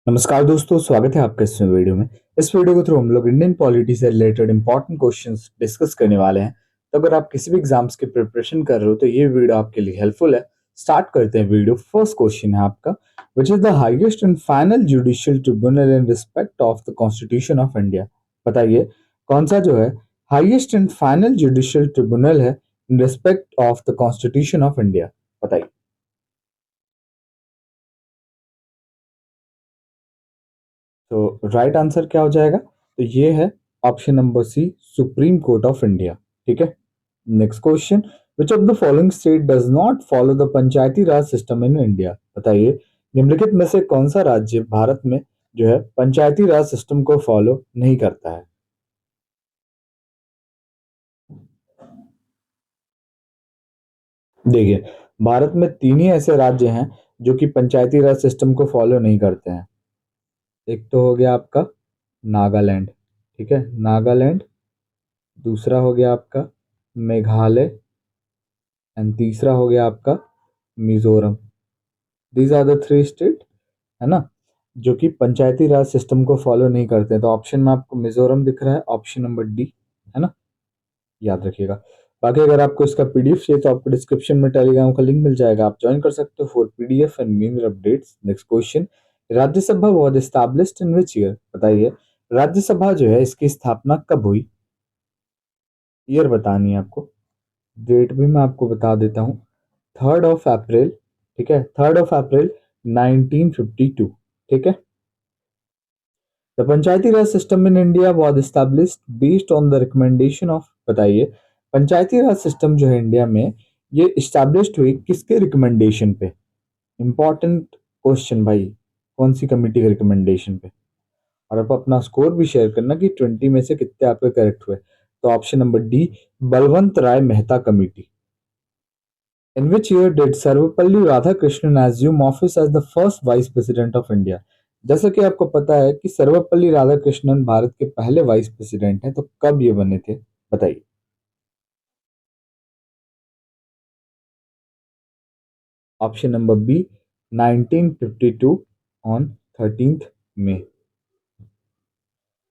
नमस्कार दोस्तों, स्वागत है आपका इस वीडियो में। इस वीडियो के थ्रू हम लोग इंडियन पॉलिटी से रिलेटेड इंपॉर्टेंट क्वेश्चंस डिस्कस करने वाले हैं। तो अगर आप किसी भी एग्जाम्स की प्रिपरेशन कर रहे हो तो ये वीडियो आपके लिए हेल्पफुल है। स्टार्ट करते हैं वीडियो। फर्स्ट क्वेश्चन है आपका, which is the highest and final judicial tribunal in respect of the constitution of India. बताइए कौन सा जो है highest and final judicial tribunal है in respect of the constitution of India. बताइए। तो राइट आंसर क्या हो जाएगा? तो ये है option number C, Supreme Court of India. ठीक है। Next question, which of the following state does not follow the panchayati raj system in India. बताइए निम्नलिखित में से कौन सा राज्य भारत में जो है पंचायती राज सिस्टम को फॉलो नहीं करता है। देखिए, भारत में तीन ही ऐसे राज्य हैं जो कि पंचायती राज सिस्टम को फॉलो नहीं करते हैं। एक तो हो गया आपका नागालैंड। ठीक है, नागालैंड। दूसरा हो गया आपका मेघालय एंड तीसरा हो गया आपका Mizoram. These are the three state, है ना, जो कि पंचायती राज सिस्टम को फॉलो नहीं करते हैं। तो ऑप्शन में आपको मिजोरम दिख रहा है, ऑप्शन नंबर डी, है ना, याद रखिएगा। बाकी अगर आपको इसका पीडीएफ चाहिए तो आपको डिस्क्रिप्शन में टेलीग्राम का लिंक मिल जाएगा, आप ज्वाइन कर सकते हो for PDF and meme updates. Next question, Rajya Sabha was established in which year. बताइए राज्यसभा जो है इसकी स्थापना कब हुई। ईयर बतानी है आपको। डेट भी मैं आपको बता देता हूँ, 3 अप्रैल। ठीक है, 3 अप्रैल 1952। ठीक है। The panchayati raj system in India was established based on the recommendation of. बताइए पंचायती राज सिस्टम जो है इंडिया में ये इस्टेब्लिश्ड हुई किसके रिकमेंडेशन पे। इंपॉर्टेंट क्वेश्चन भाई, कौन सी कमेटी के रिकमेंडेशन पे। और आप अपना स्कोर भी शेयर करना कि 20 में से कितने आपके करेक्ट हुए। तो option number D, Balwant Rai Mehta committee. In which year did Sarvepalli Radhakrishnan assume office as the first vice president of India? जैसा कि आपको पता है कि सर्वपल्ली राधाकृष्णन भारत के पहले वाइस प्रेसिडेंट हैं, तो कब ये बने थे? बताइए। Option number B, 1952 on 13 May.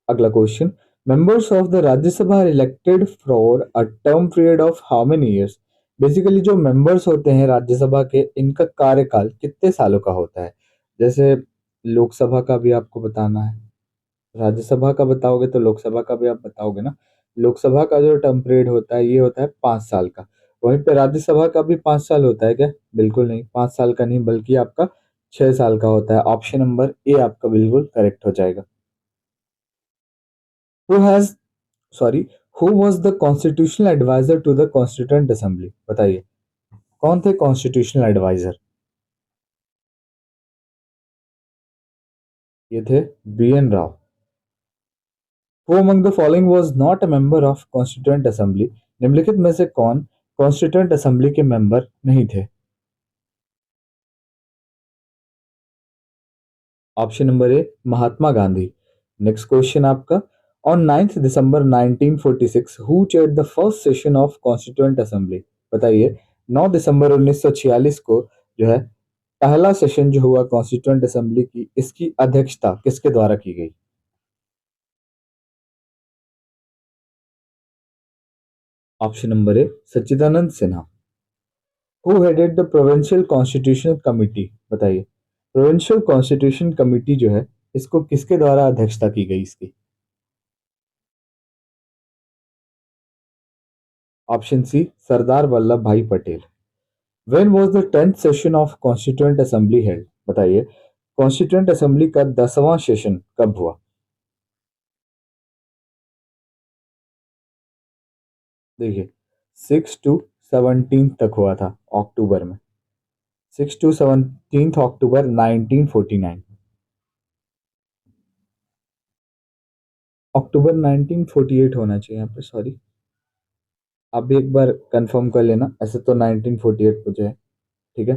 अगला question, members of the Rajya Sabha are elected for a term period of how many years. Basically जो मेंबर्स होते हैं राज्यसभा के, इनका कार्यकाल कितने सालों का होता है। जैसे लोकसभा का भी आपको बताना है, राज्यसभा का बताओगे तो लोकसभा का भी आप बताओगे ना। लोकसभा का जो टर्म पीरियड होता है ये होता है 5 साल का। वहीं पे राज्यसभा का भी 5 साल होता है क्या? बिल्कुल नहीं, 5 साल का नहीं बल्कि आपका 6 साल का होता है। ऑप्शन नंबर ए आपका बिल्कुल करेक्ट हो जाएगा। Who has sorry who was the constitutional adviser to the constituent assembly. बताइए कौन थे कॉन्स्टिट्यूशनल एडवाइजर। ये थे B N Rao. Who among the following was not a member of constituent assembly. निम्नलिखित में से कौन कॉन्स्टिट्यूएंट असेंबली के मेंबर नहीं थे। Option number A, Mahatma Gandhi. Next question आपका, on 9 December 1946 who chaired the first session of constituent assembly. बताइए 9 December 1946 को जो है पहला सेशन जो हुआ कॉन्स्टिट्यूएंट असेंबली की, इसकी अध्यक्षता किसके द्वारा की गई। Option number A, Sachchidanand Sinha. Who headed the provincial constitutional committee. बताइए प्रोविंशियल कॉन्स्टिट्यूशन कमिटी जो है इसको किसके द्वारा अध्यक्षता की गई इसकी। ऑप्शन सी, सरदार वल्लभ भाई Patel. When was the 10th session of constituent assembly held. बताइए कॉन्स्टिट्यूएंट असेंबली का 10वां सेशन कब हुआ। देखिए 6 to 17 तक हुआ था अक्टूबर में। 6 to 17 अक्टूबर 1949। अक्टूबर 1948 होना चाहिए यहाँ पे, सॉरी। आप भी एक बार कंफर्म कर लेना, ऐसे तो 1948 को जो है। ठीक है,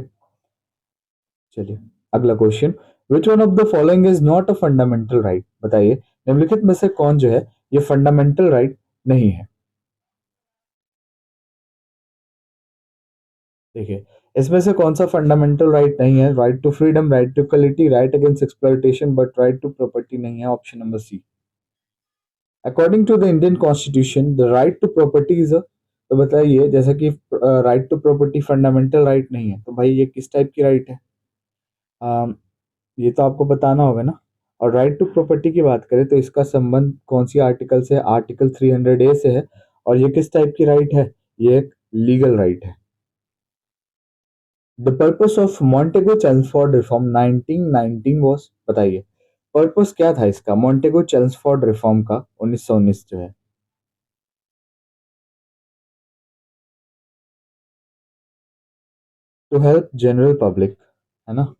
चलिए अगला question, which one of the following is not a fundamental right. बताइए निम्नलिखित में से कौन जो है ये फंडामेंटल राइट नहीं है। देखिए इसमें से कौन सा फंडामेंटल राइट नहीं है? Right to freedom, right to equality, right against exploitation, but right to property नहीं है। Option number C. According to the Indian constitution the right to property is a, तो बताइए, जैसा कि right to property fundamental right नहीं है, तो भाई ये किस टाइप की राइट है? अम, ये तो आपको बताना होगा ना। और राइट टू प्रॉपर्टी की बात करें तो इसका संबंध कौन सी आर्टिकल से? आर्टिकल 300A से है। और ये किस टाइप की राइट है? ये एक लीगल राइट है। The purpose of Montagu Chelmsford reform 1919 was, बताइए पर्पस क्या था इसका, मॉन्टेगो चेल्मसफोर्ड रिफॉर्म का 1919 जो है? टू हेल्प जनरल पब्लिक, है ना।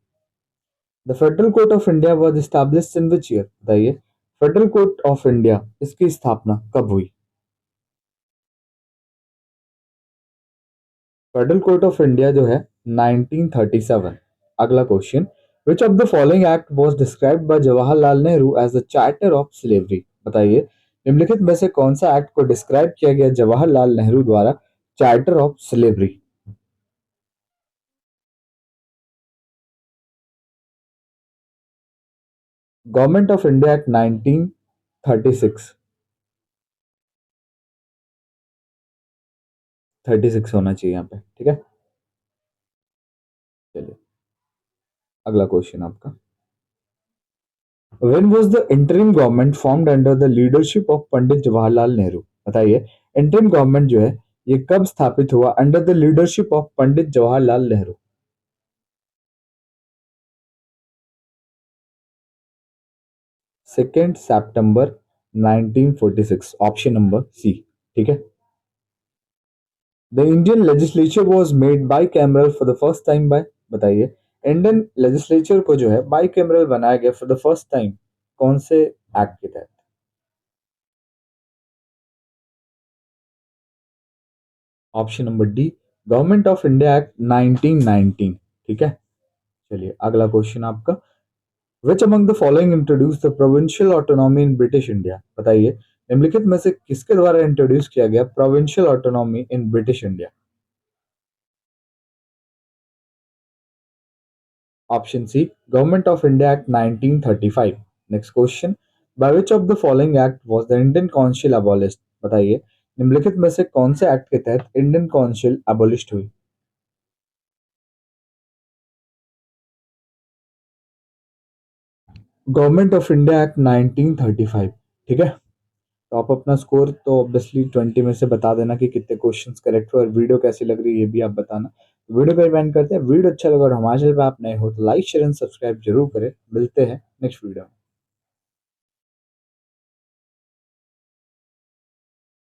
The federal court of India was established in which year, बताइए फेडरल कोर्ट ऑफ इंडिया इसकी स्थापना कब हुई? फेडरल कोर्ट ऑफ इंडिया जो है 1937। अगला question, which of the following act was described by Jawaharlal Nehru as the charter of slavery, बताइए निम्नलिखित में से कौन सा एक्ट को डिस्क्राइब किया गया जवाहरलाल नेहरू द्वारा charter of slavery? Government of India act 1936। 36 होना चाहिए यहाँ पे, ठीक है। चलिए अगला क्वेश्चन आपका, When was the interim government formed under the leadership of पंडित जवाहरलाल नेहरू, बताइए इंटरिम गवर्नमेंट जो है ये कब स्थापित हुआ under the leadership of Pandit Jawaharlal Nehru? 2 सितंबर 1946। ऑप्शन नंबर सी, ठीक है। The Indian legislature was made bicameral for the first time by, बताइए इंडियन लेजिस्लेचर को जो है बाई कैमरल बनाया गया फॉर द फर्स्ट टाइम कौन से एक्ट के तहत? Option number D, government of India act 1919, ठीक है। चलिए अगला क्वेश्चन आपका, which among the following introduce the provincial autonomy in British India, बताइए निम्नलिखित में से किसके द्वारा इंट्रोड्यूस किया गया provincial autonomy in British India? Option C, government of India act 1935। Next question, by which of the following act was the Indian council abolished, बताइए निम्नलिखित में से कौन से एक्ट के तहत इंडियन काउंसिल अबॉलिश्ड हुई? गवर्नमेंट ऑफ इंडिया एक्ट 1935, ठीक है। तो आप अपना स्कोर तो ऑब्वियसली 20 में से बता देना कि कितने क्वेश्चंस करेक्ट हुए, और वीडियो कैसी लग रही है ये भी आप बताना। तो वीडियो पे डिपेंड करते हैं। वीडियो अच्छा लगा और हमारे चैनल पे आप नए हो तो लाइक शेयर एंड सब्सक्राइब जरूर करें। मिलते हैं नेक्स्ट वीडियो में।